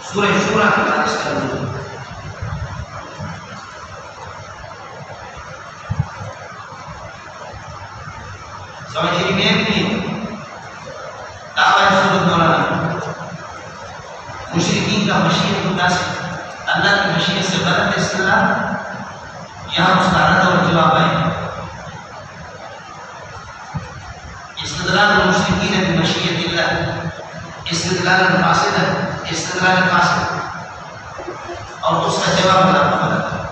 سورہ شورا کے بعد اس کا نزول سمجھ رہی ہے کہ دعویٰ سورت مولانا مشرکین کا مشیت اللہ سے اللہ کی مشیت سے غلط استدلال، یہاں اس کا رد اور جواب ہے استدلال المشرکین بمشیت اللہ استدلال فاسد ہے، استدلال فاسد، اور اس کا جواب اللہ کو غلط ہے۔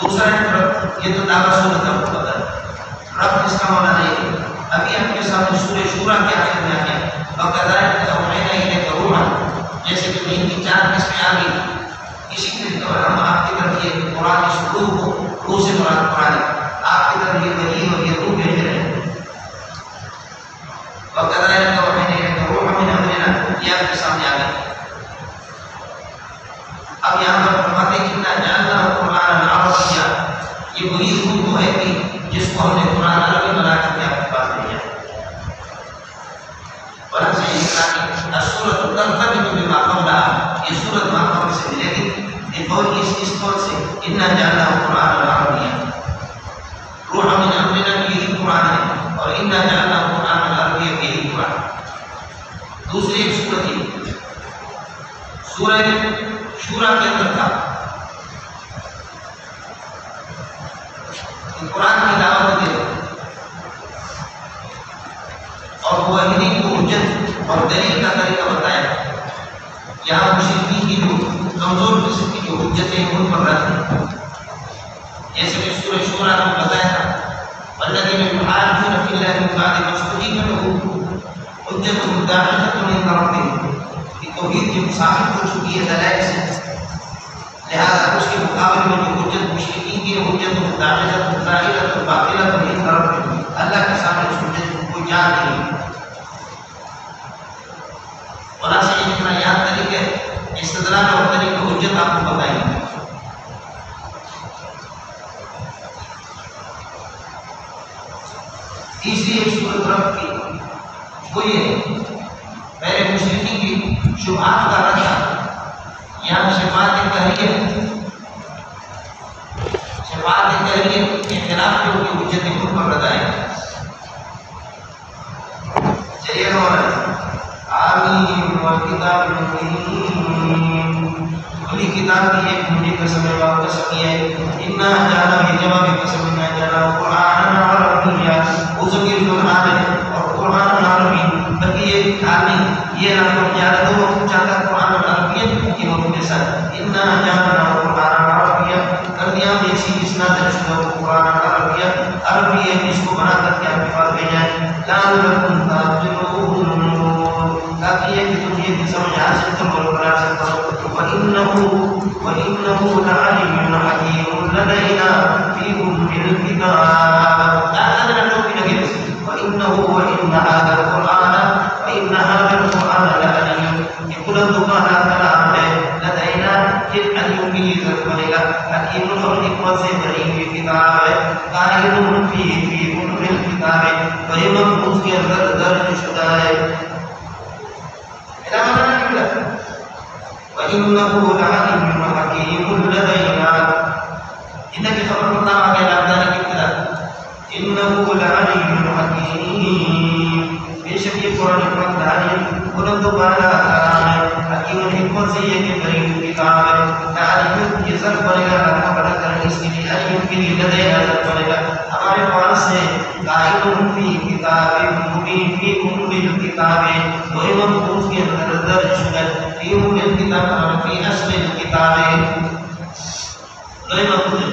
دوسرا یہ تو دعویٰ سورت کا مطلب ہے، رب اس کا معنی نہیں ہے۔ ابھی آپ کے سامنے سورہ شورا کے آخر میں آ گیا وَكَذَلِكَ أَوْحَيْنَا إِلَيْكَ رُوحًا، جیسے کہ ان کی چار قسمیں آ گئی، اسی طرح ہم آپ کی طرف یہ قرآن کی شروع کو روح سے مراد قرآن ہے، آپ کی طرف یہ وحی اور یہ روح بھیج رہے ہیں۔ وَكَذَلِكَ أَوْحَيْنَا إِلَيْكَ رُوحًا مِنْ أَمْرِنَا، یہ آپ کے سامنے آ گیا۔ اب یہاں پر فرماتے ہیں کہ جعلناہ قرآنا عربیا، یہ وہی روح تو ہے کہ جس کو ہم نے قرآن عربی بنا کر کے آپ کے پاس بھیجا۔ ورنہ سے یہ کہا کہ السورۃ ترتبط بما قبلها، یہ سورت ما قبل سے ملے گی بقول اس قول سے انا جعلناہ قرآنا عربیا، روح من امرنا یہی قرآن ہے، اور انا جعلناہ قرآنا عربیا یہی قرآن۔ دوسری ایک سورت یہ سورہ شورا کے اندر تھا قرآن کی دعوت دے اور موحدین کو حجت اور دلیل کا طریقہ بتایا۔ یہاں مشرکین کی جو کمزور قسم کی جو حجتیں ان پر رد ہیں، جیسے کہ سورہ شورا میں بتایا تھا والذین یحاجون فی اللہ من بعد ما استجیب لہ حجتهم داحضۃ عند ربہم، کہ توحید کی ثابت ہو چکی ہے دلائل سے، لہذا اس کے مقابلے میں جو حجت مشرکین کی حجت متعلقہ ظاہرہ باطلہ عند ربہم، اللہ کے سامنے اس حجت کو کوئی جان نہیں۔ خلاصہ یہ اتنا یاد طریقہ استدلال اور طریقہ حجت آپ کو بتائیں گے۔ تیسری ایک صورت رب کی وہ یہ پہلے مشرکین کی شبہات کا رد، یہاں شفاعت تحریہ اختلاف کے اوپر حجت خود پر رد آئے۔ چلیے آمین والکتاب المبین، کھلی کتاب کی ایک مجھے قسم ہے اور قسم یہ ہے انا جانا یہ جواب قسم انا جانا قرآن عربیہ، وہ ضمیر جو حال ہے اور قرآن عربی، بلکہ یہ حال نہیں، یہ نہ کو یاد دو چاہتا قرآن عربیہ کی وقت کے ساتھ انا جانا قرآن عربیہ کر دیا ایسی اسناد شدہ قرآن عربیہ، عربی ہے جس کو بنا کر کے آپ کے پاس بھیجا ہے لعلکم تعقلون، تاکہ یہ کہ تم یہ سمجھ حاصل کرو اور بنا سکتا ہو۔ وَإِنَّهُ لَعَلِيٌّ حَكِيمٌ لَدَيْنَا فِي أُمِّ الْكِتَابِ، وَإِنَّ هَذَا الْقُرْآنَ لَعَلِيٌّ، یہ بلند و بالا کلام ہے، لدینا پھر علیوں کی عزت بنے گا، حکیم اور حکمت سے بھری ہوئی کتاب ہے، قائل فی أُمِّ الْكِتَابِ، بڑے محفوظ کے اندر درج شدہ ہے۔ وَإِنَّهُ لَعَلِيٌّ حَكِيمٌ لَدَيْنَا، ان کی خبر مطلب آگے لابدانی کی ابتدا اِنَّهُ لَعَلِيٌّ حَكِيمٌ، بے شک یہ قرآن حکمت داری بلند و بالا کلام ہے، حکیم حکمت سے یہ کہ بڑی ہوئی کتاب ہے۔ لَعَلِيٌّ یہ ضرب بنے گا لکھا بڑا کر اس کے لیے، علیٌ کے لیے لدینا ضرب بنے گا ہمارے پاس ہے، قائل فی کتاب مبین فی أُمِّ الْكِتَابِ، وہی محفوظ کے اندر درج شدہ فی أُمِّ الْكِتَابِ اور فی اصل الکتاب، وہی محفوظ ہے۔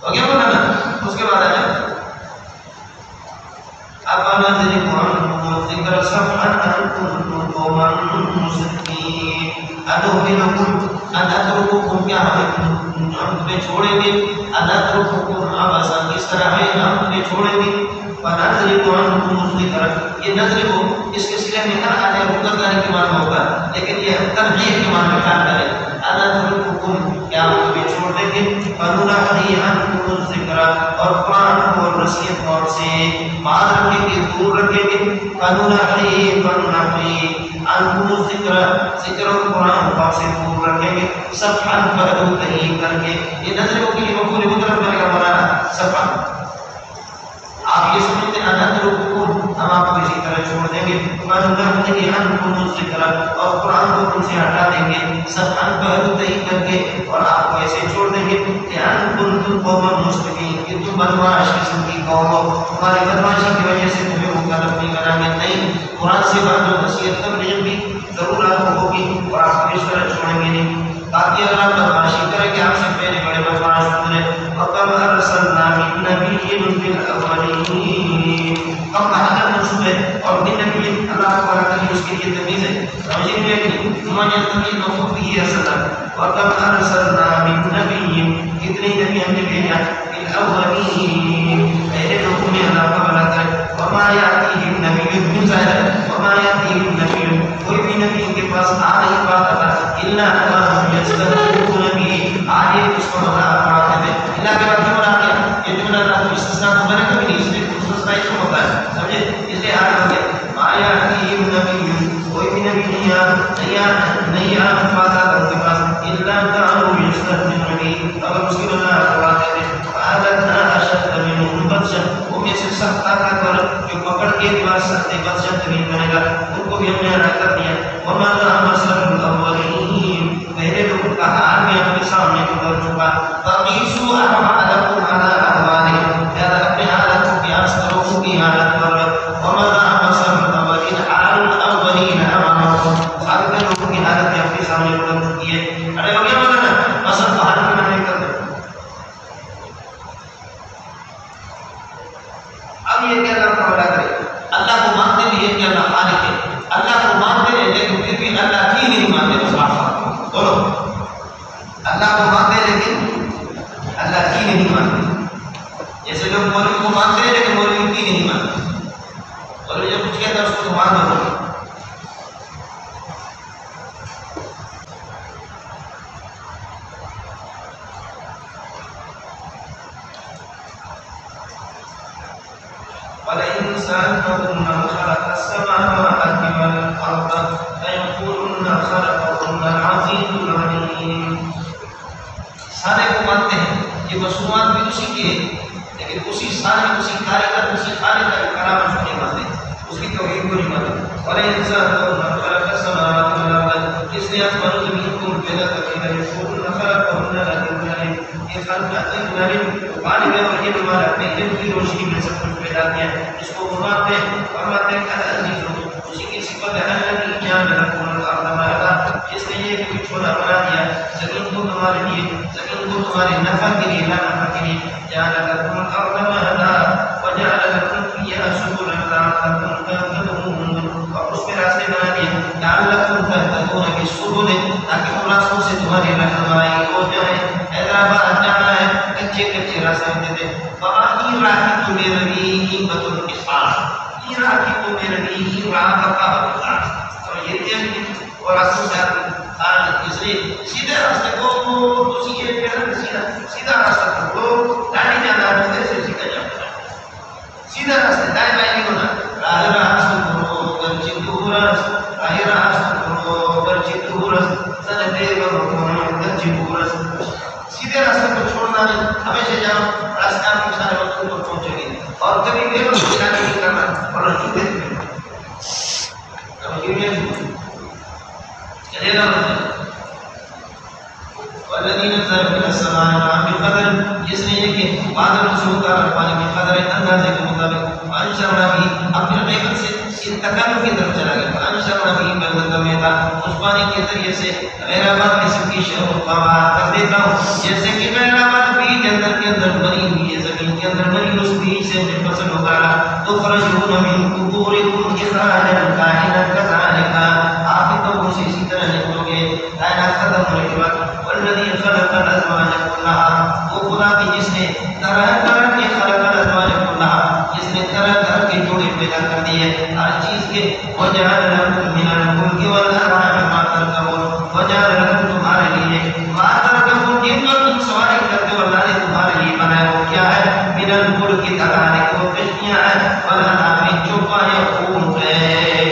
ہو گیا بنا اس کے بعد آیا اب نظر قرآن ذکر صفحا ان کنتم قوما مسلمین، ادخلکم ان اترککم، کیا ہم تمہیں چھوڑیں گے، ان اترککم عبثا، اس طرح ہے ہم تمہیں چھوڑیں گے، فنضرب عنكم الذكر. یہ نظر کو اس کے سلے میں ہر آنے رکن کرنے کے معنی ہوگا، لیکن یہ ترجیح کے معنی خیال کرے. انترکم کیا ہم تمہیں چھوڑ دیں گے، فننحی عنکم الذکر اور قرآن کو اور نصیحت اور سے بعد رکھیں گے، دور رکھیں گے. فننحی عنکم الذکر، ذکر اور قرآن کو سے دور رکھیں گے. صفحا بعد تحقیق کر کے. یہ نظر کے لیے مفعول مطلق کرنے کا معنی صفحا. آپ یہ سمجھتے ہیں انترکم ہم آپ کو اسی طرح چھوڑ دیں گے. فننحی عنکم الذکر اور قرآن کو تم سے ہٹا دیں گے. صفحا بعد تحقیق کر کے اور آپ کو ایسے چھوڑ دیں گے کہ ان کنتم قوما مستقیم، کہ تم بدمعاش قسم کی قوم ہو، تمہاری بدمعاشی کی وجہ سے تمہیں مکلف نہیں بنا گے. نہیں، قرآن سے بعد جو نصیحت تبلیغ بھی ضرور آپ کو ہوگی اور آپ کو اس طرح چھوڑیں گے نہیں تاکہ اگر آپ بدمعاشی کریں کہ آپ سے پہلے بڑے بدمعاش گزرے. وَكَمْ أَرْسَلْنَا مِن نَبِيٍّ فِي الْأَوَّلِينَ. کم بہادر منصوب ہے اور من نبی اللہ تعالیٰ کی اس کے لیے تمیز ہے. سمجھیں گے کہ تمہاری تمیز موقوف بھی ہے اصل. وَكَمْ أَرْسَلْنَا مِن نَبِيٍّ، کتنے نبی ہم نے بھیجا فِي الْأَوَّلِينَ، پہلے لوگوں میں اللہ کا بھلا کرے. وَمَا يَأْتِيهِمْ نَبِيٌّ مِّن ظَاہِرٍ، وَمَا يَأْتِيهِمْ نَبِيٌّ، کوئی بھی نبی ان کے پاس آ نہیں پاتا تھا إِلَّا أَنْهُمْ يَسْتَغْفِرُونَ بِهِ، آگے اس کو مذاق پڑھاتے تھے. اللہ کے بعد کیوں بنا دیا؟ یہ جملہ اللہ کو استثناء کو بنے کبھی نہیں، اس لیے مستثناء کیوں ہوتا ہے؟ سمجھے؟ اس لیے آگے ہو گیا مَا يَأْتِيهِمْ نَبِيٌّ، کوئی بھی نبی نہیں آ پاتا تھا ان کے پاس إِلَّا كَانُوا يَسْتَغْفِرُونَ بِهِ، اگر اس کی مذاق پڑھاتے تھے. فَأَخَذْنَا أَشَدَّ مِنْهُمْ بَطْشًا، وہ میں سے سخت طاقتور جو پکڑ کے بعد سخت بطشا ترین بنے گا، ان کو بھی ہم نے ہلاک کر دیا. وَمَا مَثَلُ الْأَوَّلِينَ، پہلے لوگوں کا حال میں اپنے سامنے گزر چکا. فَقِيسُوا أَعْمَالَكُمْ عَلَىٰ أَحْوَالِهِمْ، لہذا اپنے حالت کو قیاس کرو ان کی حالت پر. وَمَا مَثَلُ الْأَوَّلِينَ حَالُ الْأَوَّلِينَ أَمَامَكُمْ، آگے لوگوں کی حالت اپنے سامنے گزر چکی ہے. ارے ہو گیا مولانا، مثل کو حال میں نہیں کر دو. اب یہ کیا کرتا بڑا کرے، اللہ کو مانتے بھی ہے کہ اللہ خالق ہے، اللہ کو مانتے ہیں لیکن پھر بھی اللہ کی نہیں مانتے. بولو، اللہ کو مانتے ہیں لیکن اللہ کی نہیں مانتے. جیسے لوگ مولوی کو مانتے ہیں لیکن مولوی کی نہیں مانتے. مولوی جب کچھ کہتا ہے اس کو مان دو. وَلَئِنْ سَأَلْتَهُمْ مَنْ خَلَقَ السَّمَاوَاتِ وَالْأَرْضَ لَيَقُولُنَّ خَلَقَهُنَّ الْعَزِيزُ الْعَلِيمُ. سارے کو مانتے ہیں، یہ مصنوعات بھی اسی کے ہیں، لیکن اسی سارے اسی کاریگر اسی خالق کا کلام اس کو نہیں مانتے، اس کی توحید کو نہیں مانتے. وَلَئِنْ سَأَلْتَهُمْ مَنْ خَلَقَ السَّمَاوَاتِ وَالْأَرْضَ، کس نے آسمان و زمین کو پیدا کیا؟ لَيَقُولُنَّ خَلَقَهُنَّ الْعَزِيزُ الْعَلِيمُ. یہ خالق عزیز العلیم غالب ہے اور یہ ہمارا اپنے علم کی روشنی میں سب کچھ پیدا کیا. اس کو فرماتے ہیں کہ العزیز، اسی کی صفت ہے الذی جعل لکم الارض مہدا، جس نے یہ کہ چھوڑا بنا دیا زمین کو تمہارے لیے، زمین کو تمہارے نفع کے لیے، لا نفع کے لیے. جعل لکم الارض مہدا وجعل لکم فیہا سبلا لعلکم تہتدون، اور اس میں راستے بنا دیے لعلکم تہتدون کے سبل، تاکہ ان راستوں سے تمہاری رہنمائی ہو جائے. حیدرآباد جانا ہے، کچے کچے راستے ہوتے تھے. راکی تمہیں ربی بطر کسان، یہ راکی تمہیں ربی راہ کا کعبہ، اور یہ تیل اور راستے جاتے اس لیے سیدھے راستے کو تو سیدھا راستہ کو دائیں جانا ہے، ایسے سیدھا جانا ہے. سیدھا راستہ دائیں بائیں نہیں ہونا. راہ راست کرو گرچہ دورس، راہ راست کرو گرچہ دورس، سنتے کرو گرچہ دورس. سیدھے راستے کو چھوڑنا نہیں، ہمیشہ جاؤ راستہ آپ کے سارے وقت پر پہنچے گی. اور کبھی بے وقت نہیں کرنا اور رجوع دیتے چلے گا. والذی نزل من السماء ماء بقدر، جس نے یہ کہ بادل سے اتارا پانی کی قدر اندازے کے مطابق. فانشرنا به، اپنے حقیقت سے انتقال کی طرف چلا گیا. فانشرنا به بلدۃ میتا، اس پانی کے ذریعے سے غیر آباد قسم کی شہر قوا کر دیتا ہوں، جیسے کہ غیر آباد بیج جنت کے اندر بنی ہوئی ہے، زمین کے اندر بنی اس بیج سے جب فصل اتارا تو خرجون من قبورکم اخراجا کائنا کذالک، آپ تو اسی طرح نکلو گے کائنات ختم ہونے کے بعد. والذی خلق الازواج کلها، وہ خدا کی جس نے طرح طرح کے خلق الازواج کلها، جس نے طرح پیدا کر دی ہے ہر چیز کے وجعل لكم من الفلك والأنعام ما تركبون وجعل لكم تمہارے لیے ما تركبون جن پر تم سواری کرتے ہو اللہ نے تمہارے لیے بنایا وہ کیا ہے من الفلك ترانے کو کشتیاں ہیں والأنعام چوپا یا اونٹ ہے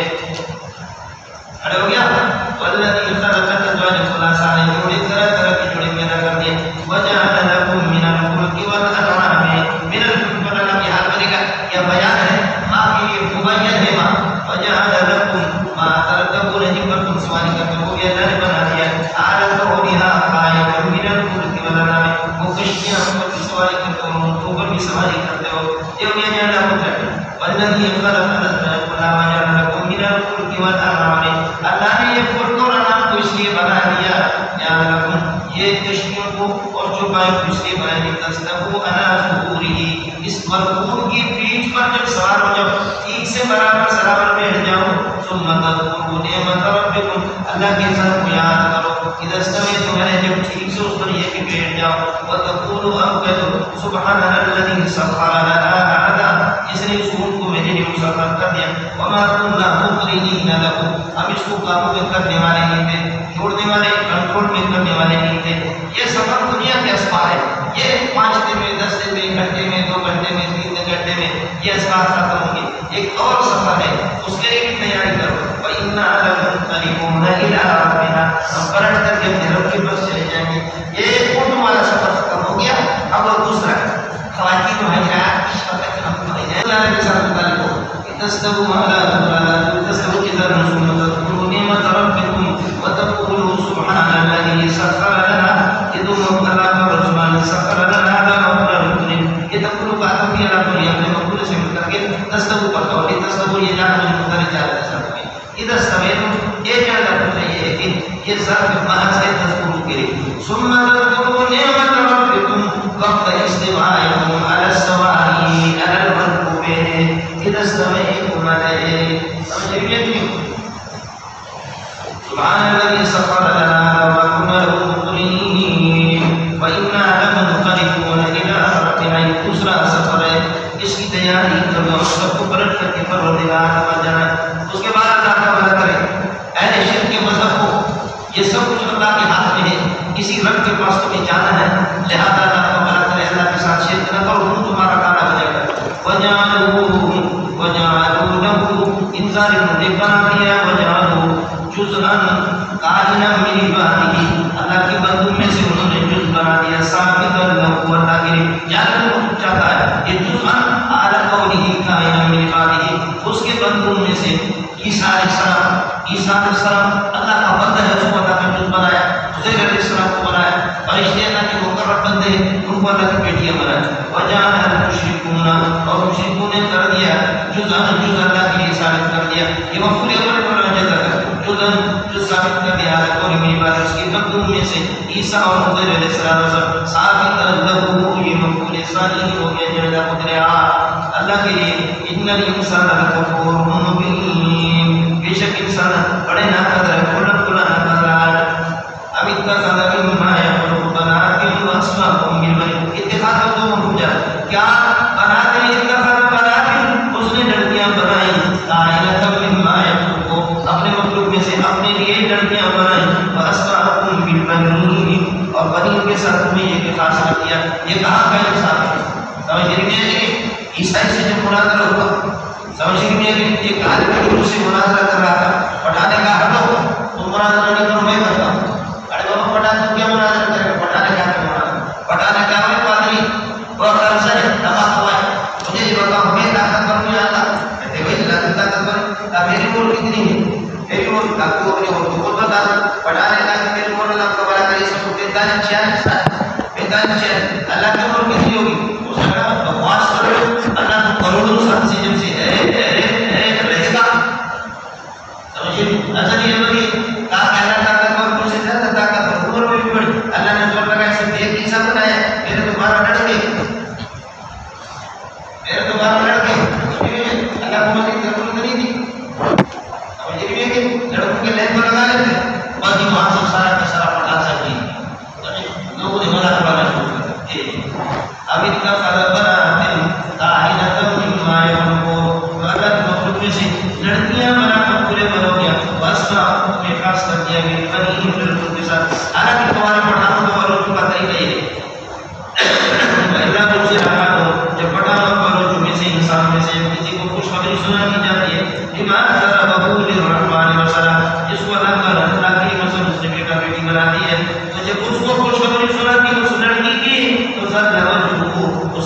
اڑے ہو گیا والذي خلق الأزواج خلاصہ نے جوڑے طرح طرح کی جوڑے پیدا کر دیے وجعل لكم من الفلك والأنعام من الفلك والأنعام یہ حال بنے گا یا بیان ہے ماں کے لیے مبین ہے ماں وجعل لكم ما تركبون جن پر تم سواری کرتے ہو یہ اللہ نے بنا دیا عالم کو بها قائما من الفلك والأنعام وہ کشتیاں پر سواری کرتے ہو تو پر بھی سواری کرتے ہو یہ جانا مطلب والذي خلق الأزواج وجعل لكم من الفلك والأنعام اللہ نے یہ فلک اور انعام کو اس لیے بنا دیا جعل لكم یہ کشتیوں کو اور چوپائے کو اس لیے بنا دیا تستووا على ظهوره اس مرکوب کی پیٹھ پر جب سوار ہو جاؤ ٹھیک سے برابر سرابر بیٹھ جاؤ ثم تذكروا نعمت ربكم اللہ کے ساتھ کو یاد کرو اذا استويتم علیہ جب ٹھیک سے اس پر یہ کہ بیٹھ جاؤ وتقولوا اوقدوا سبحان الذي سخر لنا هذا جس نے اس کو میرے لیے مسخر کر دیا وما كنا مقرنين له ہم اس کو قابو میں کرنے والے نہیں تھے چھوڑنے والے کنٹرول میں کرنے والے نہیں تھے یہ سفر دنیا کے اسباب ہے یہ 5 دن میں 10 دن میں 1 گھنٹے میں 2 گھنٹے میں 3 گھنٹے میں یہ اسباب ختم ہوں گے ایک اور سفر ہے اس کے لیے بھی تیاری کرو وَإِنَّا لَمُنْقَلِبُونَ إِلَىٰ رَبِّنَا ہم پلٹ کر کے اپنے رب کے پاس چلے جائیں گے یہ اونٹ والا سفر ختم ہو گیا اب اور دوسرا خواتین و حجرات اس وقت ہم پڑھیں گے اللہ کے ساتھ متعلق ہو تستووا على تستووا إذا رسول تذكروا نعمة ربكم وتقولوا سبحان الذي سخر لنا يدوم الله ورسوله سخر لنا هذا مقدار الدنيا يتقولوا بعد في على الدنيا من مقول سے مل کر کے تستووا پر اور تستووا یہ جان میں مقدار جاتا ہے سب میں اذا استويتم یہ جان رکھنا چاہیے کہ یہ ظرف محض ہے تذکروا کے لیے ثم تذكروا نعمة ربكم وقت استوائكم على السواري على المركوب اذا استويتم عليه سبحان الذي سخر لنا وما كنا له مقرنين وإنا لمنقلبون إلى ربنا دوسرا سفر ہے اس کی تیاری کرو ہم سب کو پلٹ کر کے پروردگار پر جانا اس کے بعد اللہ کا بھلا کرے اہل شرک کے مذہب کو یہ سب کچھ اللہ کے ہاتھ میں ہے کسی رب کے پاس تمہیں جانا ہے لہذا اللہ کا بھلا کرے اللہ کے ساتھ شرک نہ کرو وہ تمہارا کانا بنے گا وجعلوا له انذار نے بنا دیا وجعلوا جزءا قائلا من عباده اللہ کے بندوں میں سے انہوں نے جز بنا دیا ثابت له اللہ کے لیے جعلوا چاہتا ہے یہ جزءا اعلی قوله قائلا من عباده اس کے بندوں میں سے عیسیٰ علیہ السلام اللہ کا بندہ ہے اس کو اللہ کا جز بنایا عزیر علیہ السلام کو بنایا فرشتے اللہ کے مقرب بندے ہیں ان کو اللہ کی بیٹیاں بنایا وجعل المشركون اور مشرکوں نے کر دیا جز اللہ کے لیے ثابت کر دیا یہ مفعول اول پر راجع کر جز ثابت کر دیا اور میری بات اس کے بندوں میں سے عیسیٰ اور عزیر علیہ السلام ثابت له یہ مفعول ثانی ہو گیا جڑا قدرے اللہ کے لیے ان الانسان لکفور مبین بے شک انسان بڑے ناقدر کھلا کھلا ناقدر اب اتخذ مما يخلق بنات واسماءهم بالبنين اتخاذ تو ہو جائے کیا بنات اتخذ بنات اس نے لڑکیاں بنائی قائلۃ مما يخلق اپنے مخلوق میں سے اپنے لیے لڑکیاں بنائی واسماءهم بالبنين اور بنین کے ساتھ میں یہ خاص کر دیا یہ کہاں کا انصاف ہے سمجھ رہے ہیں کہ عیسائی سے جب مناظرہ ہوا سمجھ رہے ہیں کہ یہ کہاں کہ سے مناظرہ کر رہا تھا پڑھانے کا ہٹو تم مناظرہ نہیں کرو میں کرتا ہوں ارے بابا پڑھا تو کیا مناظرہ کرے پڑھانے کا پڑھانے کا ہے پادری وہ خرچ ہے نماز ہوا ہے مجھے یہ بتاؤ میں طاقت پر نہیں آتا کہتے بھائی طاقت پر میری ووٹ کتنی ہے میری ووٹ آپ کو اپنے ووٹ کو بتا پڑھانے کا میری ووٹ آپ کا بڑا کری سب کو 45 اللہ کی ووٹ کتنی ہوگی اس نے کہا بکواس کرو اللہ تو کروڑوں سال سے جب سے رہے گا سمجھے اصل یہ بڑی طاقت پر سے زیادہ طاقت پر عمر میں بھی بڑی اللہ نے زور لگا اسے ایک انسان بنایا میرے دوبارہ لڑ گئے اللہ کو مزید ضرورت نہیں تھی سمجھے بھی کہ لڑکوں کے لین پر لگا لیتے اور جی وہاں سے سارا کا سارا پٹا سکتی لوگوں نے مزہ کروانا شروع کر دیا اب اتنا سارا بنا قائلۃ مما يخلق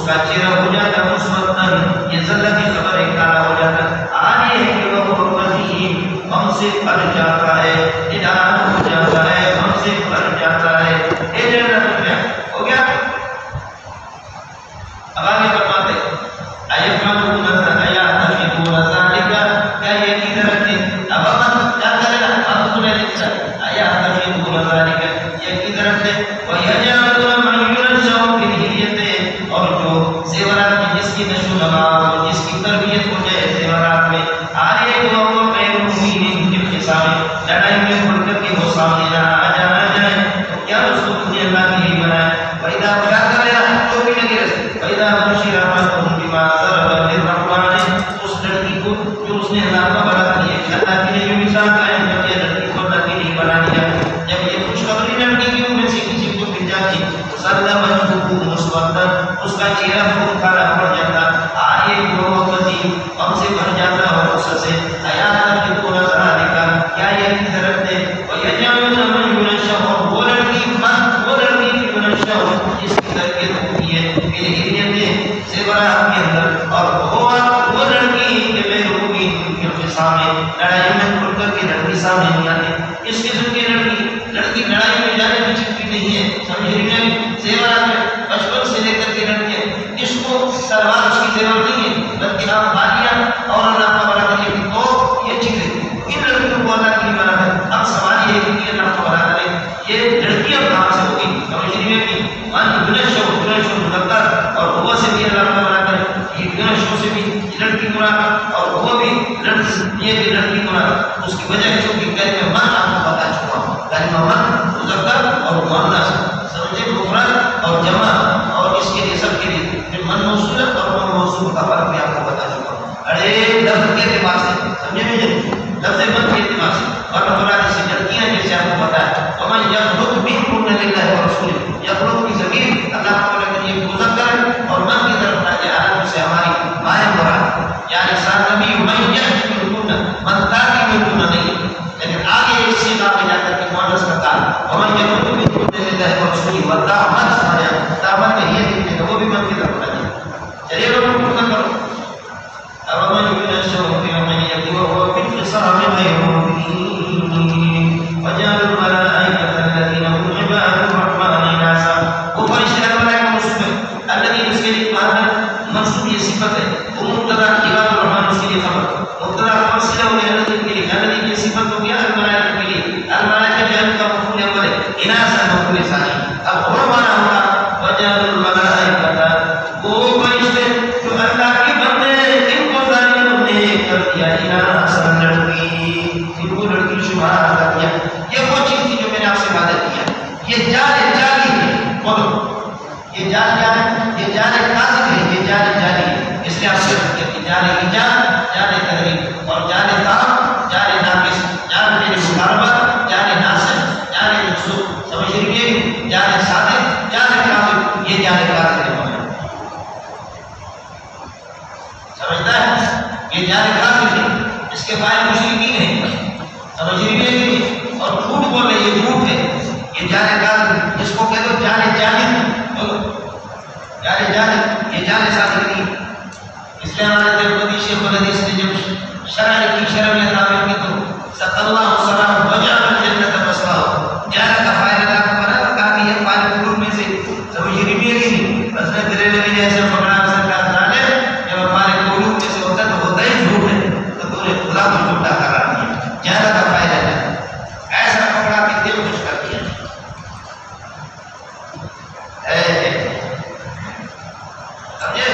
کا چہرہ ہو جاتا مسودن، یہ ذلہ کی خبر ایک کالا ہو جاتا، آج یہ ہے کہ وہ وزیم ہم سے بھر جاتا ہے، ادان ہو جاتا ہے، ہم سے بھر جاتا ہے. اے جنت میں ہو گیا. اب آگے فرماتے ایفمنون آیات فی دون ذالک، کیا یہ کی طرف ہے اب ہم کیا کرے گا اب تو نے لکھا آیات فی دون ذالک یہ کی طرف ہے ویجعلون من ينشأ فی الحلیۃ، اور جو زیورات میں جس کی نشو و نما اور جس کی تربیت ہو جائے زیورات میں آرے وہ غیر مبین کے خصام لڑائی میں پڑھ کر کے وہ سامنے نہ آ جائے تو کیا اس کو تجھے اللہ کے لیے بنایا. وَإِذَا کیا کرے گا جو بھی لگے وَإِذَا بُشِّرَ أَحَدُهُم بِمَا ضَرَبَ لِلرَّحْمَنِ، اس لڑکی کو جو اس نے اللہ کا بنا دیا کہ اللہ کے لیے جو مثال قائم کر دیا لڑکی کو اللہ کے لیے بنا دیا. جب یہ خوشخبری لڑکی کی ان میں سے کسی کو مل جاتی ظل وجهه مسودا، اس کا چہرہ بہت کالا پڑ جاتا، آئے وہ قدیم ہم سے بھر جاتا اور اس سے آیات کی تو نظر آنے کا کیا یہ کی طرف ہے وَيَجْعَلُونَ مَن يُنَشَّأُ، وہ لڑکی کی منشا جس کی تربیت ہوتی ہے الحلیۃ زیورات کے اندر، اور وہ لڑکی کے بیرونی کے سامنے لڑائی میں کھل کر کے لڑکی سامنے نہیں آتی. اس قسم کی لڑکی لڑائی میں جانے میں چھپتی نہیں ہے. سمجھ رہے ہیں زیورات میں بچپن سے لے کر کے لڑکی اس کو تلوار اس کی ضرورت نہیں ہے بلکہ آپ بالیاں اور اللہ کا بنا کرے تو یہ ٹھیک ہے. ان لڑکیوں کو اللہ کے لیے بنا ہے. اب سوال یہ ہے کہ اللہ کا بنا کرے یہ لڑکیاں کہاں سے ہوگی. سمجھ رہے ہیں کہ من گنشو مذکر اور وہ سے بھی اللہ کا بنا کرے یہ گنشو سے بھی لڑکی مراد اور وہ بھی یہ بھی لڑکی مراد. اس کی وجہ چونکہ کلمہ من آپ کو پتا چکا کلمہ من مذکر اور مؤنث سمجھے مفرد اور جمع اور اس کے لیے سب کے لیے پھر من موصول اور من موصول کا فرق بھی آپ کو بتا چکا. ارے لفظ کے اعتبار سے سمجھے مجھے لفظ من کے اعتبار سے اور مراد سے لڑکیاں جیسے آپ کو پتا ہے ومن یخلق منکن للہ ورسولہ یخلق کی ضمیر اللہ تعالیٰ کے لیے مذکر اور من کی طرف راجع عالم سے ہماری مائیں مراد یعنی ساتھ نبی من یخلق منکن من تاکی منکن نہیں لیکن آگے اس سے میں جا کر کے مؤنث کا کہا ومن یخلق منکن للہ ورسولہ والدعمت سمجھا دعمت میں یہ دیکھنے کا وہ بھی من کی طرف راجع. چلیے لوگوں کو پتہ کرو اب من ينشأ في الحلیۃ وهو في الخصام غیر مبین وجعل الملائکة الذین هم عباد الرحمن اناثا. وہ فرشتے ملائکہ منصوب الذین اس کے لیے منصوب یہ صفت ہے وہ مبتدا عباد الرحمن اس کے لیے خبر مبتدا خبر صلہ ہونے الذین کے لیے الذین کی صفت ہو گیا الملائکہ کے لیے الملائکہ جان کا مفعول اول ہے اناثا مفعول ثانی. اب اور معنی ہوگا وجعل الملائکة وہ فرشتے جو اللہ کے بندے ان کو ظالموں نے کر دیا اناثا لڑکی ان کو لڑکی شمار کر دیا. یہ وہ چیز تھی جو میں نے آپ سے وعدہ کیا یہ جالی ہے بولو یہ جال کیا ہے یہ جال کاذب ہے یہ جال جالی ہے. اس لیے آپ سے کہتے ہیں جال ایجاد جال تحریم اور جال تام جال ناقص جال میرے مقاربت جال ناصر جال منصوب سمجھ لیجیے جال صادق جال کاذب یہ جال کاذب ہے سمجھتا ہے یہ جال کاذب ہے اس کے فائل مشرکین ہیں سمجھ لیجیے اور جھوٹ بول رہے یہ جھوٹ ہے یہ جال کاذب جس کو کہتے ہو جال جاہل جال جاہل یہ جال صادق نہیں. اس لیے ہمارے دیوبندی شیخ الحدیث نے جب شرح کی شرح میں تعبیر کی تو سق اللہ السلام وجعل الجنۃ مسواہ جال کا فائل اللہ کو بنا کہا کہ یہ فائل قلوب میں سے سمجھ لیجیے بس نے تیرے نبی نے ایسے پکڑا سرکار ڈالے جب ہمارے قلوب میں سے ہوتا تو ہوتا ہی جھوٹ ہے تو تو نے خدا کو جھوٹا قرار دیا جال کا فائل ہے ایسا پکڑا کہ دل خوش کر دیا. سمجھے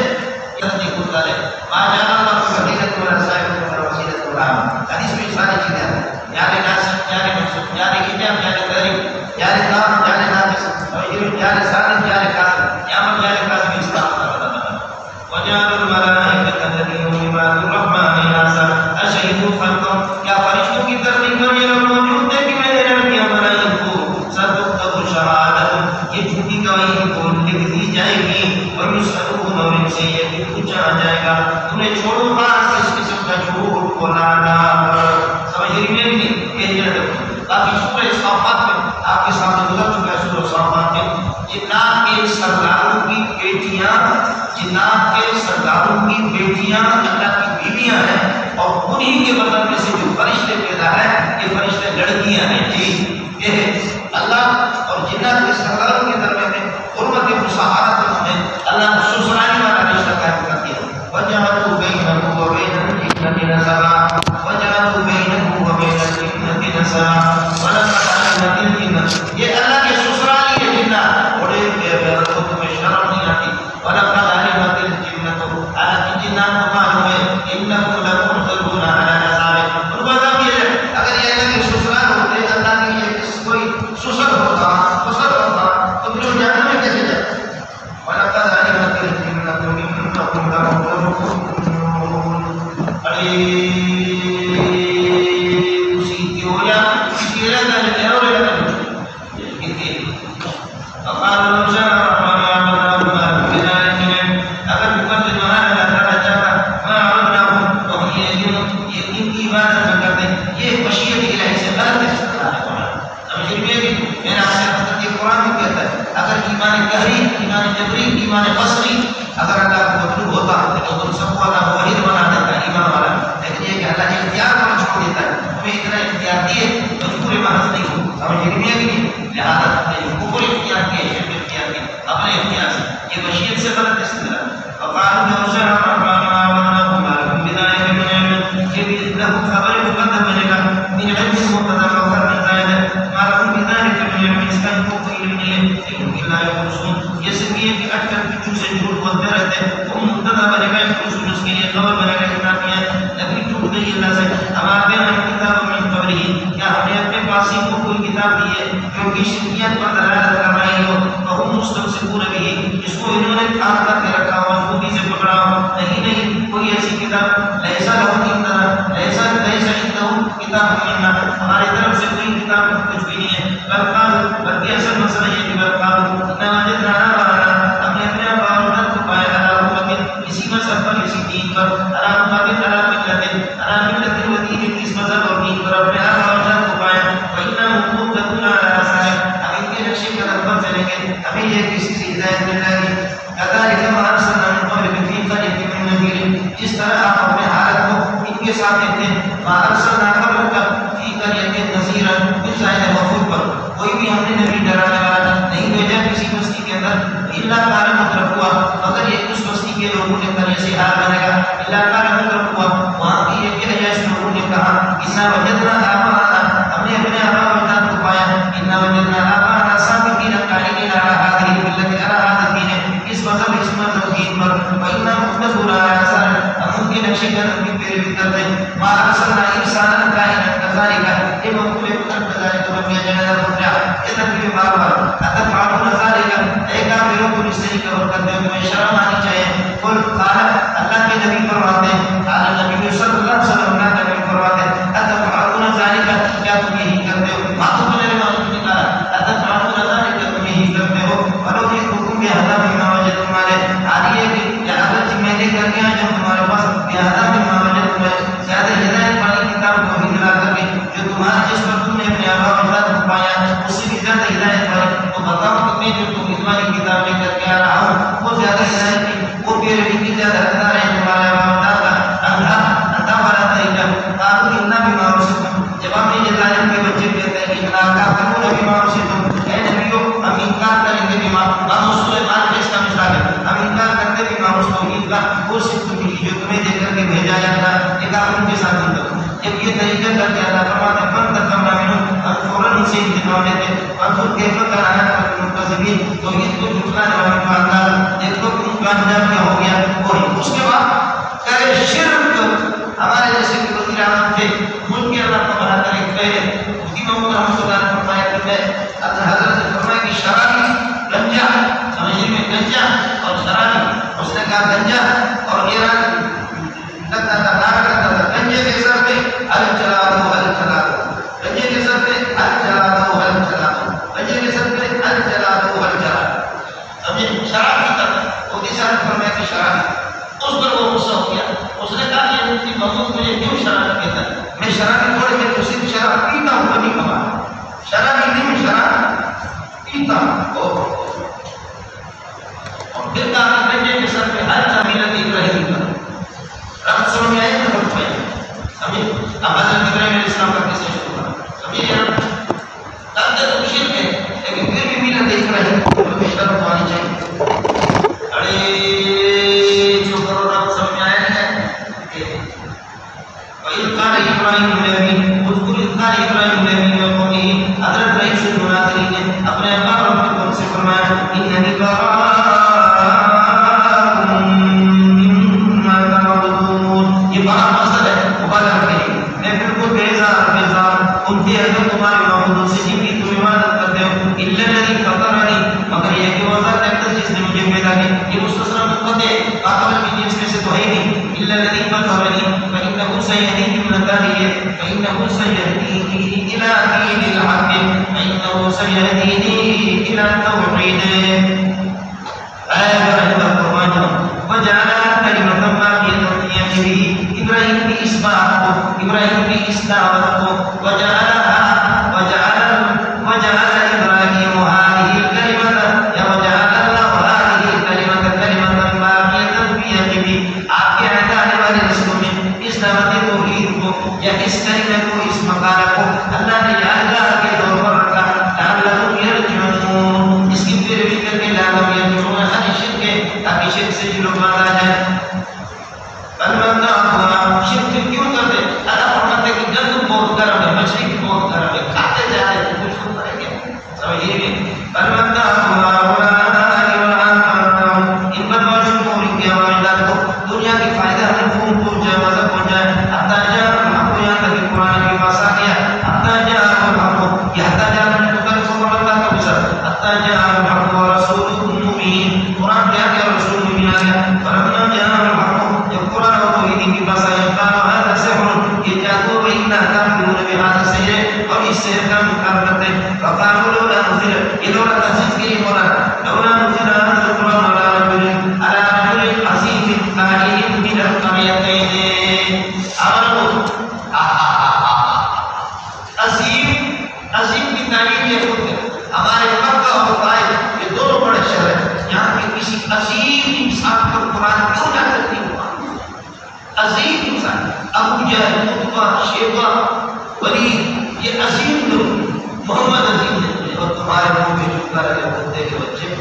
یہ خود والے ما جان اللہ کو حقیقت اور صاحب اور وسیلت اللہ حدیث میں ساری چیزیں ہیں یعنی ناسخ یعنی منسوخ یعنی ایجاب یعنی تحریم یعنی تام یعنی ناقص اور یعنی صادق یعنی کاذب یعنی یعنی کاذب اسلام وجعل الملائکۃ الذین هم عباد الرحمن اناثا اشهدوا خلقهم کیا فرشتوں کی تصدیق میں یہ لوگ موجود ہیں کہ میں نے لڑکیاں بنائی کو صدقت شہادت یہ جھوٹی گواہی کو لکھ دی جائے گی اور یسألون اور ان سے یہ بھی پوچھا جائے گا تمہیں چھوڑو خاص کس قسم کا جھوٹ بولانا. سمجھ رہی ہیں کہ باقی سورہ صافات میں آپ کے سامنے گزر چکا ہے سورہ صافات میں جنات کے سرداروں کی بیٹیاں جنات کے سرداروں کی بیٹیاں اللہ کی بیویاں ہیں، اور انہی کے بدن میں سے جو فرشتے پیدا ہیں یہ فرشتے لڑکیاں ہیں۔ جی یہ اللہ اور جنات کے سرداروں کے درمیان میں قربت مصاحرت میں اللہ نے سسرالی والا رشتہ قائم کر دیا۔ وَجَعَلُوا بَيْنَهُ وَبَيْنَ الْجِنَّةِ نَسَبًا وَجَعَلُوا بَيْنَهُ وَبَيْنَ الْجِنَّةِ نَسَبًا وَلَقَدْ عَلِمَتِ الْجِنَّةُ، یہ اللہ کے سسرالی ہے جنات، بڑے بےغیرتوں تمہیں شرم نہیں آتی۔ وَلَقَدْ عَلِمَتِ الْجِنَّةُ، حالانکہ جنات کو معلوم ہے إِنَّكُمْ لَمُرْسَلُونَ عَلَىٰ نَظَارٍ، ان کو بتا دیا اگر یہ اللہ کے سسرال ہوتے، اللہ کے یہ کوئی سسر ہوتا سسر ہوتا تو پھر وہ جہنم میں کیسے جاتے؟ وَلَقَدْ عَلِمَتِ الْجِنَّةُ إِنَّكُمْ لَمُرْسَلُونَ، اسی کی ہو یا کسی کی لگا ہے اور لگا ایمان قصری اگر اللہ کو مطلوب ہوتا تو تم سب کو اللہ واحد بنا دیتا ایمان والا، لیکن یہ کہ اللہ نے اختیار پر چھوڑ دیتا ہے، ہمیں اتنا اختیار دیے مجبور محض نہیں ہو، سمجھ نہیں بھی نہیں، لہٰذا کفر اختیار کیے، شرک اختیار کیے اپنے اختیار سے، یہ مشیت سے غلط استدلال۔ وقالوا لو شاء الرحمن ما عبدناهم ما لكم بذلك من علم، یہ بھی له خبر مقدم ملے گا من علم مقدم وخبر من زائد ما لكم بذلك من علم، اس کا کو کوئی علم نہیں ہے لیکن لا يخرجون، یہ صرف یہ کہ اٹکل کی سے جھوٹ بولتے رہتے ہیں، وہ مبتدا بنے گا اس کے لیے خبر بنے گا کتابیاں نبی ٹوٹ گئی اللہ سے۔ ہمارے ہم کتاب من قبلہ، کیا ہم نے اپنے پاس ہی کو کوئی کتاب دی ہے جو کہ شرکیات پر دلالت کر رہی ہو، وہم مستمسکون بہ، اس کو انہوں نے تھام کر کے رکھا ہو، مضبوطی سے پکڑا ہو، نہیں کوئی ایسی کتاب لیس لہ عندنا لیس عندہ کتاب منا، ہماری طرف سے کوئی کتاب کچھ بھی نہیں ہے۔ بلکہ اصل مسئلہ یہ کہ وجدنا آباءنا، ہم نے اپنے آباء و اجداد کو پایا علی امۃ، اسی مذہب پر، اسی دین پر، علی امۃ علی ملت و دین، اس مذہب اور دین پر اپنے آباء و اجداد کو پایا۔ وإنهم مقتدون علی آثارہم، ہم ان کے نقش قدم پر چلیں گے، ہمیں یہ کسی سے ہدایت مل جائے گی۔ كذلك ما أرسلنا من قبلك في قرية من نذير، جس طرح آپ اپنے حالت کو ان کے ساتھ دیکھتے ہیں، ما أرسلنا قبلك في قرية نذيرا، کچھ شاید وفود پر کوئی بھی ہم نے نبی ڈرانے والا نہیں بھیجا کسی بستی کے اندر، الا قال مترفوا، مگر یہ اس بستی کے لوگوں نے کر ایسے حال بنے گا، الا قال مترفوا، وہاں کی یہ کہ جیسے لوگوں نے کہا انا وجدنا آباءنا، ہم نے اپنے آباء و اجداد کو پایا، انا وجدنا آباءنا ثابتین قائمین علی هذه الملة علی هذا الدین، اس مذہب اس مذہب دین پر، وإنا مقتدون علی آثارہم، ہم ان کے نقش قدم کی پیروی کرتے ہیں۔ ما ارسلنا انسانا کائنا كذلك، یہ مقبول قدر كذلك ربی جنہ ربنا، یہ تکلیف بار بار اتفعلون ذلك، اے کافروں کو اس طریقے اور کرتے ہو، تمہیں شرم آنی چاہیے۔ قل قال، اللہ کے نبی فرماتے ہیں، قال نبی صلی اللہ علیہ وسلم، اللہ کے نبی فرماتے ہیں، اتفعلون ذلك، کیا تم یہی کرتے ہو؟ باتوں کو میرے معلوم نہیں کہا، اتفعلون ذلك، تم یہی کرتے ہو، ولو جئتکم بہدی مما وجدتم علیہ، حال یہ کہ اگر میں لے کر گیا جو تمہارے پاس بہدی مما وجدتم علیہ، زیادہ ہدایت والی کتاب کو ہی دلا کر کے جو تمہارے جس پر تم نے اپنے آباء و اجداد کو پایا اس سے بھی زیادہ ہدایت والی، تو بتاؤ کہ میں جو تمہاری کتاب لے کر کے آ رہا ہوں وہ زیادہ ہدایت کی، وہ پیروی کی زیادہ حقدار ہے تمہارے آباء و اجداد کا، اندھا والا طریقہ۔ قالوا انا بما ارسلتم، جب ہم یہ ظالم کے بچے کہتے ہیں کہ انا کافرون بما ارسلتم، اے نبیو ہم انکار کریں گے بما، ہم سلیمان کے اس کا مثال ہے، ہم انکار کرتے بما اس توحید کا، وہ صرف جو تمہیں دے کر کے بھیجا جاتا ہے، یہ کافروں کے ساتھ نہیں کرو۔ جب یہ طریقہ کر کے اللہ فرماتے ہیں فانتقمنا منہم، ہم فوراً ان سے انتقام لیتے، فانظر کیف کان عاقبۃ المکذبین، توحید کو جھٹلانے والوں کا انداز دیکھو کہ ان کا انجام کیا ہو گیا۔ اور اس کے بعد کرے شرک، ہمارے جیسے کہ وزیر اعظم تھے، ملک کے اللہ کو بنا کر ایک پہلے مفتی محمود رحمۃ اللہ نے فرمایا کہ حضرت نے فرمایا کہ شرابی گنجا، سمجھنے میں گنجا اور شرابی، اس نے کہا گنجا اور ایران لگتا تھا، نعرہ کرتا تھا گنجے کے سر پہ ہل چلا دو ہل چلا دو، گنجے کے سر پہ ہل چلا دو ہل چلا دو، گنجے کے سر پہ ہل چلا دو ہل چلا دو، سمجھے شراب پیتا تھا، وہ کس طرح فرمایا کہ شراب، اس پر وہ غصہ ہو گیا، اس نے کہا کہ مفتی محمود مجھے کیوں شراب کہتا ہے، میں شراب چھوڑ کے تو صرف شراب پیتا ہوں، کبھی کبھار شراب نہیں، میں شراب پیتا ہوں، اور پھر کہا کہ گنجے کے سر شریعت میں ہر ملت ابراہیم کا رب سمجھ میں آئے تو رب پائے سمجھے اب حضرت ابراہیم علیہ السلام کا کیسے شروع ہوا سمجھے رب تب تک تو شرک ہے لیکن پھر بھی ملت ابراہیم کو شرف آنی چاہیے اڑے جو کرو رب سمجھ میں آیا ہے وَإِذْ قَالَ إِبْرَاهِيمُ لِأَبِيهِ اذْكُرْ إِذْ قَالَ إِبْرَاهِيمُ لِأَبِيهِ وَقَوْمِهِ حضرت ابراہیم سے مناظرین نے اپنے ابا اور اپنے قوم سے فرمایا إِنَّنِي بَرَاءٌ مِّمَّا تَعْبُدُونَ یہ بڑا مقصد ہے مبالغہ کے لیے میں بالکل بیزار ان کے اندر تمہارے معبودوں سے جن کی تم عبادت کرتے ہو إِلَّا الَّذِي فَطَرَنِي مگر یہ کہ وہ ذات ہے جس نے مجھے پیدا کیا یہ مستثنی منقطع ہے باقی کی جنس میں سے تو ہے نہیں إِلَّا الَّذِي فَطَرَنِي فإنه سيهديني من ذلك فإنه سيهديني إلى دين الحق فإنه سيهديني إلى التوحيد وجعلها كلمة باقية في آخره إبراهيم کی اس دعوت کو وجعل إبراهيم هذه الكلمة وجعل الله هذه الكلمة كلمة باقية في آخره آپ کے آنے والے نسلوں میں اس دعوت توحید کو یا اس کلمہ کو اس مقام کو اللہ نے یادگار کے طور پر رکھا لعلہم یرجعون اس کی پیروی کر کے لعلہم یرجعون ہر شرک کے تاکہ شرک سے جو لوگ باز آ جائیں شرک کیوں کرتے اللہ فرماتے کہ گندم بہت گرم ہے مچھلی بھی بہت گرم ہے کھاتے جا رہے ہیں کچھ ہوتا ہے کیا سمجھیے گے ان پر موجود موری کی عواملات کو دنیا کی فائدہ ہمیں خون پور جائے مذہب پہنچ جائے حتی جا ہم کو یہاں تک قرآن کے پاس آ گیا حتی جا ہم کو یہ حتی جا ہم نے مختلف سفر اللہ کا بسر حتی جا ہم کو رسول مبین قرآن کیا گیا رسول مبین آ گیا فرمنا جا ہم جب قرآن اور توحید کی پاس آیا قالوا هذا سحر یہ جادو و انا کافرون بهذا السحر اور اس سحر کا انکار کرتے ہیں وقالوا لولا نزل یہ لولا تنزیل کے لیے بولا لولا نزل هذا القرآن على رجل عظیم قائم من القريتين عظیم کی تعلیم یہ خود ہے ہمارے مکہ اور طائف یہ دونوں بڑے شہر ہیں یہاں کے کسی عظیم انسان کو قرآن کیوں نہ کرتی ہوا عظیم انسان ابو جہل عتبہ شیبہ ولید یہ عظیم لوگ محمد عظیم نے اور تمہارے منہ میں چکا رہے بندے کے بچے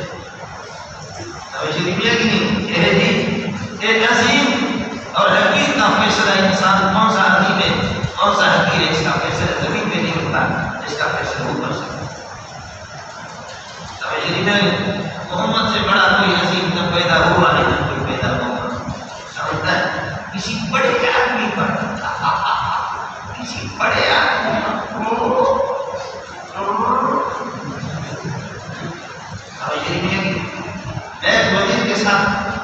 شریف کی نہیں یہ ہے جی ایک عظیم اور حقیر کا فیصلہ انسان کون سا عظیم ہے کون سا حقیر ہے اس کا فیصلہ زمین پہ نہیں ہوتا اس کا فیصلہ اوپر سے محمد سے بڑا کوئی عظیم نہ پیدا ہوا ہے نہ کوئی پیدا ہوا سمجھتا ہے کسی بڑے آدمی پر کسی بڑے آدمی ایک وزیر کے ساتھ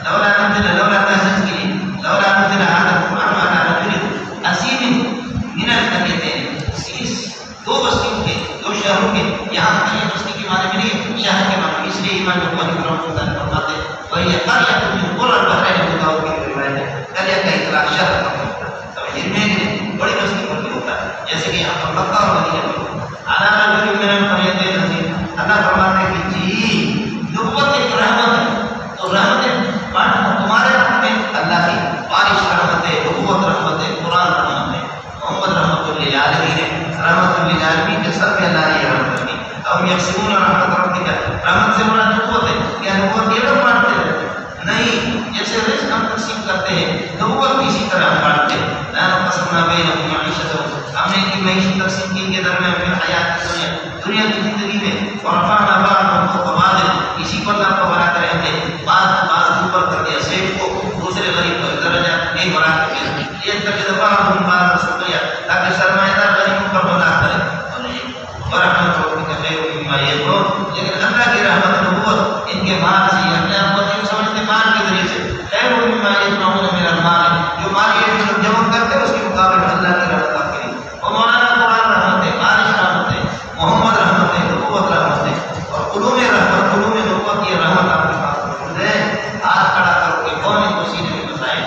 لولا تحسن کی لولا نزل هذا القرآن على رجل عظیم من القريتين اس دو بستیوں کے دو شہروں کے یہاں کی بستی کے بارے میں نہیں شہر کے بارے میں اس لیے امام بخاری رحمۃ اللہ علیہ فرماتے ہیں وہی قرية من قرى البحرين متوقع کی روایت ہے قرية کا اطلاق شہر کا ہوتا ہے سمجھ میں بڑی بستی پر بھی ہوتا ہے جیسے کہ یہاں پر مکہ اور مدینہ پر على رجل من القريتين عظیم اللہ فرماتے ہیں کہ جی نبوت ایک رحمت ہے تو رحمت تمہارے حق میں اللہ کی بارش رحمت ہے نبوت رحمت ہے قرآن رحمت ہے محمد رحمت للعالمین ہے رحمت للعالمین کے سب میں اللہ نے رحمت کی اور یقسمون رحمت ربک رحمت سے مراد نبوت ہے کیا نبوت یہ لوگ مانتے ہیں نہیں جیسے رزق ہم تقسیم کرتے ہیں نبوت بھی اسی طرح ہم بانٹتے ہیں لا نقسمنا بینہم معیشتہم ہم نے کی معیشت تقسیم کی ان کے درمیان پھر حیات دنیا کی زندگی میں ورفعنا بعضهم فوق بعض اسی پر اللہ کو بنا کر ہم نے بعض اوپر کر دیا سیف کو دوسرے غریب کو درجہ نہیں بنا کر دیا یہ تک بعضهم بعض سکریا تاکہ سرمایہ دار غریبوں پر بنا کرے اور رحمت ربک خیر مما یجمعون لیکن اللہ کی رحمت نبوت ان کے مال سے اپنے آپ کو سمجھتے مال کے ذریعے سے خیر مما یجمعون من المال جو مال یہ جمع کرتے ہیں اس کے مقابل اللہ کی رحمت آپ کے لیے اور مولانا قرآن رحمت ہے بارش رحمت ہے محمد رحمت ہے نبوت رحمت ہے اور علوم رحمت علوم نبوت کی رحمت آپ کے پاس موجود ہے ہاتھ کھڑا کرو کہ کون ان کو سینے میں بتائیں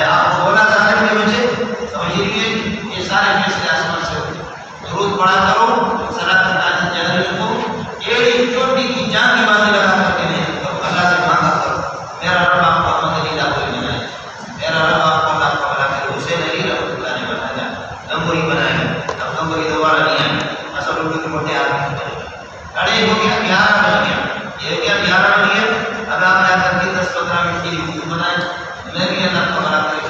آپ بولا ظالم کے بچے سمجھیے یہ سارے فیصلے آسمان سے ہوتے درود پڑھا کرو صلاۃ الناس جہر کو ایڑی چوٹی کی جان کی باتیں لگا کر کے نہیں 10-15 menit di mana dari anak orang